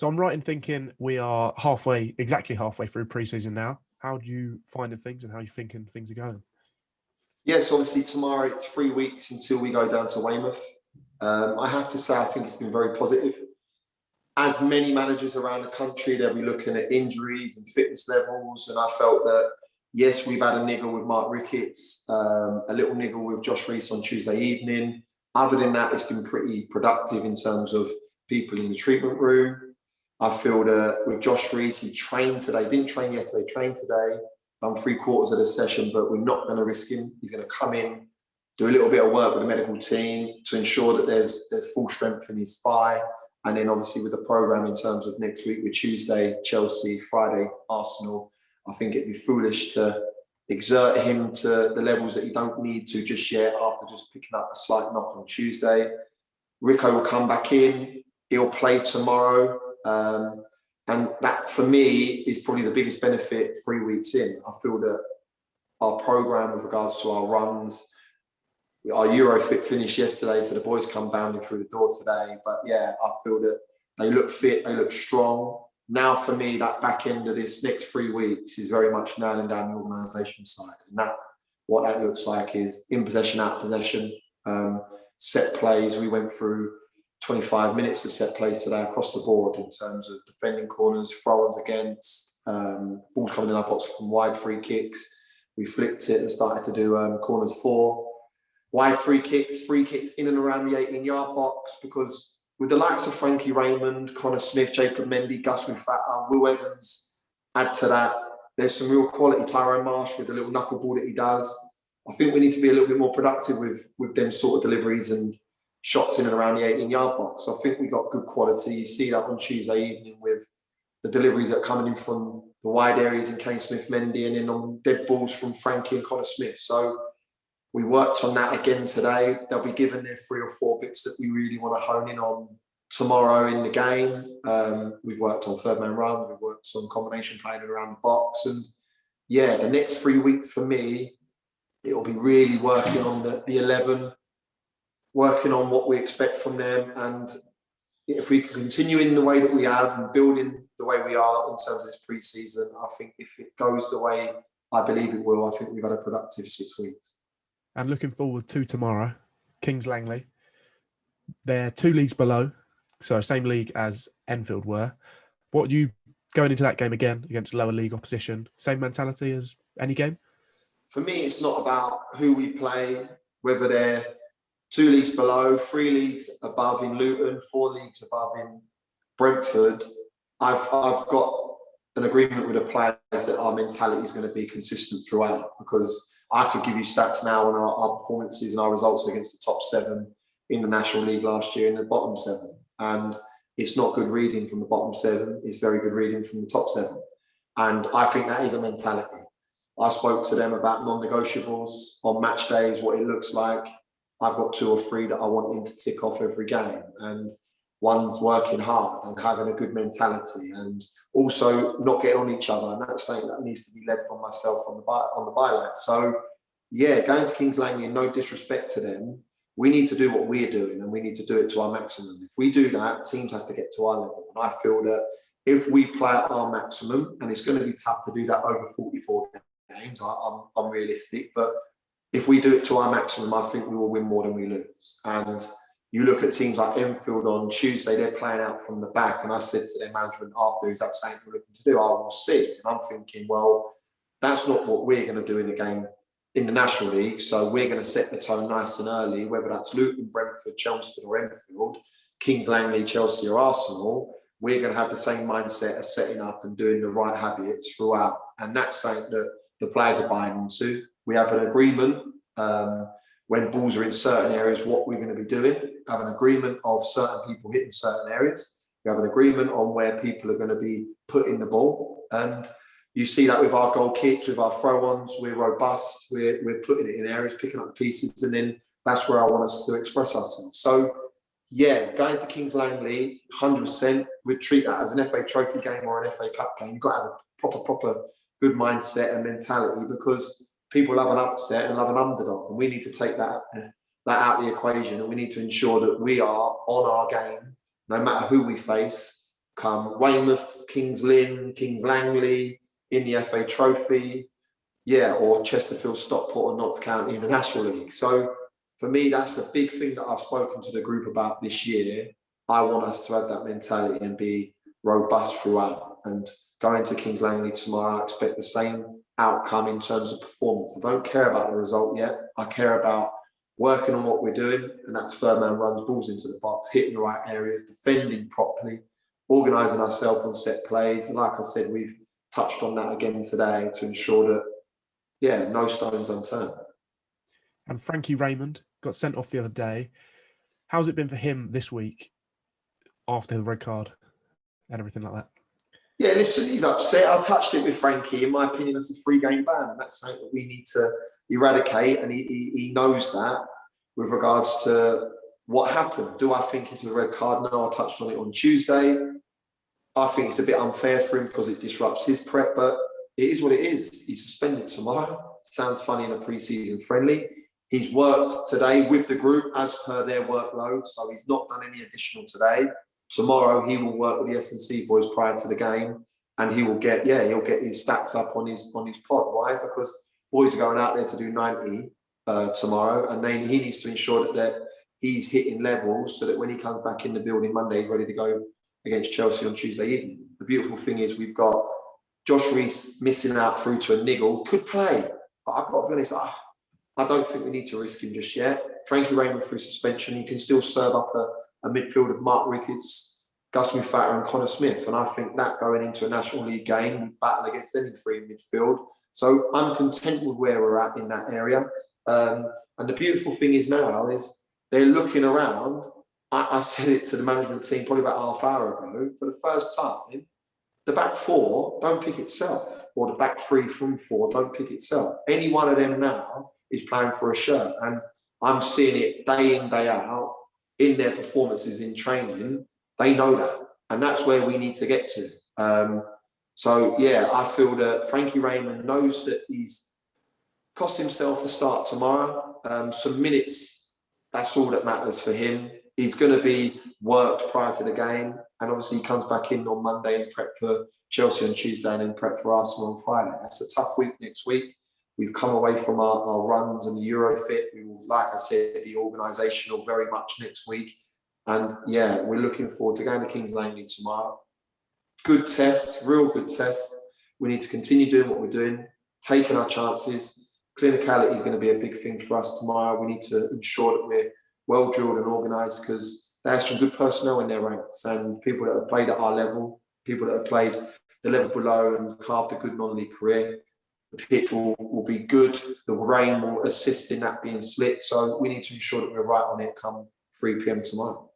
So I'm right in thinking we are exactly halfway through pre-season now. How do you find things and how are you thinking things are going? Yes, obviously tomorrow it's 3 weeks until we go down to Weymouth. I have to say I think it's been very positive. As many managers around the country, they'll be looking at injuries and fitness levels, and I felt that yes, we've had a niggle with Mark Ricketts, a little niggle with Josh Reese on Tuesday evening. Other than that, it's been pretty productive in terms of people in the treatment room. I feel that with Josh Reese, he trained today, didn't train yesterday, trained today, done 3/4 of the session, but we're not going to risk him. He's going to come in, do a little bit of work with the medical team to ensure that there's full strength in his thigh. And then obviously with the programme in terms of next week with Tuesday, Chelsea, Friday, Arsenal, I think it'd be foolish to exert him to the levels that you don't need to just yet after just picking up a slight knock on Tuesday. Rico will come back in. He'll play tomorrow. And that, for me, is probably the biggest benefit 3 weeks in. I feel that our programme with regards to our runs, our Eurofit finished yesterday, so the boys come bounding through the door today. But yeah, I feel that they look fit, they look strong. Now for me, that back end of this next 3 weeks is very much nailing down the organisation side. And what that looks like is in possession, out of possession, set plays. We went through 25 minutes of set plays today across the board in terms of defending corners, throw-ons against, balls coming in our box from wide free kicks. We flipped it and started to do corners for. Wide free kicks in and around the 18-yard box, because with the likes of Frankie Raymond, Connor Smith, Jacob Mendy, Gus Mufata, Will Evans, add to that, there's some real quality. Tyrone Marsh with the little knuckleball that he does. I think we need to be a little bit more productive with them sort of deliveries and shots in and around the 18-yard box. I think we got good quality. You see that on Tuesday evening with the deliveries that are coming in from the wide areas in Kane Smith Mendy and then on dead balls from Frankie and Connor Smith. So we worked on that again today. They'll be given their 3 or 4 bits that we really want to hone in on tomorrow in the game. We've worked on third man run. We've worked on combination playing around the box. And yeah, the next 3 weeks for me, it'll be really working on the 11, working on what we expect from them. And if we can continue in the way that we have and building the way we are in terms of this pre-season, I think if it goes the way I believe it will, I think we've had a productive 6 weeks. And looking forward to tomorrow, Kings Langley. They're 2 leagues below, so same league as Enfield were. What do you, going into that game again against lower league opposition, same mentality as any game? For me, it's not about who we play, whether they're 2 leagues below, 3 leagues above in Luton, 4 leagues above in Brentford. I've got an agreement with the players that our mentality is going to be consistent throughout, because I could give you stats now on our performances and our results against the top 7 in the National League last year and the bottom 7. And it's not good reading from the bottom 7. It's very good reading from the top 7. And I think that is a mentality. I spoke to them about non-negotiables on match days, what it looks like. I've got 2 or 3 that I want them to tick off every game. And one's working hard and having a good mentality and also not getting on each other. And that's something that needs to be led from myself on the byline. So, yeah, going to Kings Langley, no disrespect to them, we need to do what we're doing and we need to do it to our maximum. If we do that, teams have to get to our level. And I feel that if we play at our maximum, and it's going to be tough to do that over 44 games, I'm realistic, but if we do it to our maximum, I think we will win more than we lose. And you look at teams like Enfield on Tuesday, they're playing out from the back. And I said to their management after, is that something we're looking to do? I will see. And I'm thinking, well, that's not what we're going to do in the game in the National League. So we're going to set the tone nice and early, whether that's Luton, Brentford, Chelmsford or Enfield, Kings Langley, Chelsea or Arsenal. We're going to have the same mindset as setting up and doing the right habits throughout. And that's something that the players are buying into. We have an agreement when balls are in certain areas, what we're going to be doing. Have an agreement of certain people hitting certain areas. We have an agreement on where people are going to be putting the ball. And you see that with our goal kicks, with our throw-ons, we're robust, we're putting it in areas, picking up pieces, and then that's where I want us to express ourselves. So, yeah, going to Kings Langley, 100%, we'd treat that as an FA Trophy game or an FA Cup game. You've got to have a proper good mindset and mentality, because people love an upset and love an underdog, and we need to take that out of the equation, and we need to ensure that we are on our game, no matter who we face, come Weymouth, Kings Lynn, Kings Langley in the FA Trophy, or Chesterfield, Stockport, and Notts County in the National League. So for me, that's a big thing that I've spoken to the group about this year. I want us to have that mentality and be robust throughout. And going to Kings Langley tomorrow, I expect the same outcome in terms of performance. I don't care about the result yet. I care about working on what we're doing, and that's third man runs, balls into the box, hitting the right areas, defending properly, organising ourselves on set plays. And like I said, we've touched on that again today to ensure that, no stones unturned. And Frankie Raymond got sent off the other day. How's it been for him this week after the red card and everything like that? Yeah, listen, he's upset. I touched it with Frankie. In my opinion, that's a 3-game ban, and that's something that we need to eradicate, and he knows that with regards to what happened. Do I think it's a red card? No, I touched on it on Tuesday. I think it's a bit unfair for him because it disrupts his prep, but it is what it is. He's suspended tomorrow. Sounds funny in a pre-season friendly. He's worked today with the group as per their workload, so he's not done any additional today. Tomorrow he will work with the S&C boys prior to the game, and he will get he'll get his stats up on his pod. Why? Because boys are going out there to do 90 tomorrow, and then he needs to ensure that he's hitting levels so that when he comes back in the building Monday, he's ready to go against Chelsea on Tuesday evening. The beautiful thing is we've got Josh Reese missing out through to a niggle, could play, but I've got to be honest, I don't think we need to risk him just yet. Frankie Raymond through suspension, you can still serve up a midfield of Mark Ricketts, Gus Mufata and Connor Smith. And I think that going into a National League game, we battle against any three in midfield. So I'm content with where we're at in that area. And the beautiful thing is now is they're looking around. I said it to the management team probably about half hour ago. For the first time, the back four don't pick itself, or the back three from four don't pick itself. Any one of them now is playing for a shirt. And I'm seeing it day in, day out in their performances in training. They know that. And that's where we need to get to. I feel that Frankie Raymond knows that he's cost himself a start tomorrow. Some minutes, that's all that matters for him. He's going to be worked prior to the game. And obviously he comes back in on Monday and prep for Chelsea on Tuesday and then prep for Arsenal on Friday. That's a tough week next week. We've come away from our runs and the Eurofit. We will, like I said, be organisational very much next week. And we're looking forward to going to Kings Langley tomorrow. Good test, real good test. We need to continue doing what we're doing, taking our chances. Clinicality is going to be a big thing for us tomorrow. We need to ensure that we're well drilled and organised because there's some good personnel in their ranks and people that have played at our level, people that have played the level below and carved a good non-league career. The pitch will be good. The rain will assist in that being slick. So we need to ensure that we're right on it come 3 p.m. tomorrow.